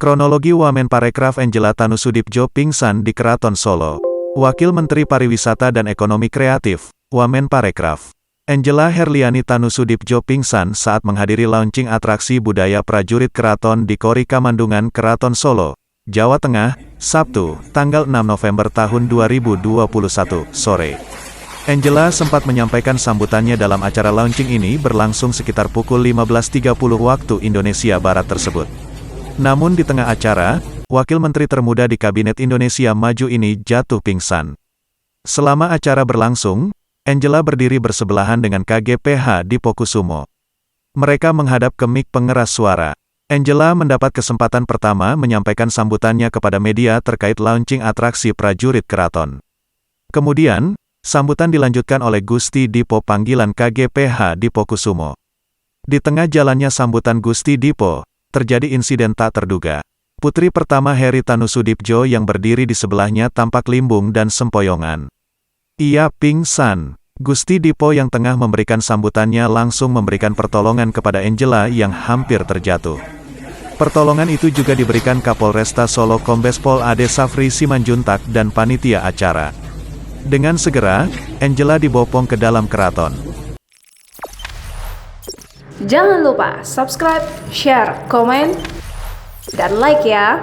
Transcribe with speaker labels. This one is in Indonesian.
Speaker 1: Kronologi Wamenparekraf Angela Tanusudibjo pingsan di Keraton Solo. Wakil Menteri Pariwisata dan Ekonomi Kreatif, Wamenparekraf. Angela Herliani Tanusudibjo pingsan saat menghadiri launching atraksi budaya prajurit keraton di Kori Kamandungan, Keraton Solo, Jawa Tengah, Sabtu, tanggal 6 November tahun 2021, sore. Angela sempat menyampaikan sambutannya dalam acara launching ini berlangsung sekitar pukul 15.30 waktu Indonesia Barat tersebut. Namun di tengah acara, Wakil Menteri termuda di Kabinet Indonesia Maju ini jatuh pingsan. Selama acara berlangsung, Angela berdiri bersebelahan dengan KGPH Dipokusumo. Mereka menghadap ke mic pengeras suara. Angela mendapat kesempatan pertama menyampaikan sambutannya kepada media terkait launching atraksi prajurit keraton. Kemudian, sambutan dilanjutkan oleh Gusti Dipo panggilan KGPH Dipokusumo. Di tengah jalannya sambutan Gusti Dipo, terjadi insiden tak terduga. Putri pertama Heri Tanusudibjo yang berdiri di sebelahnya tampak limbung dan sempoyongan. Ia pingsan. Gusti Dipo yang tengah memberikan sambutannya langsung memberikan pertolongan kepada Angela yang hampir terjatuh. Pertolongan itu juga diberikan Kapolresta Solo Kombes Pol Ade Safri Simanjuntak dan panitia acara. Dengan segera, Angela dibopong ke dalam keraton.
Speaker 2: Jangan lupa subscribe, share, komen, dan like ya!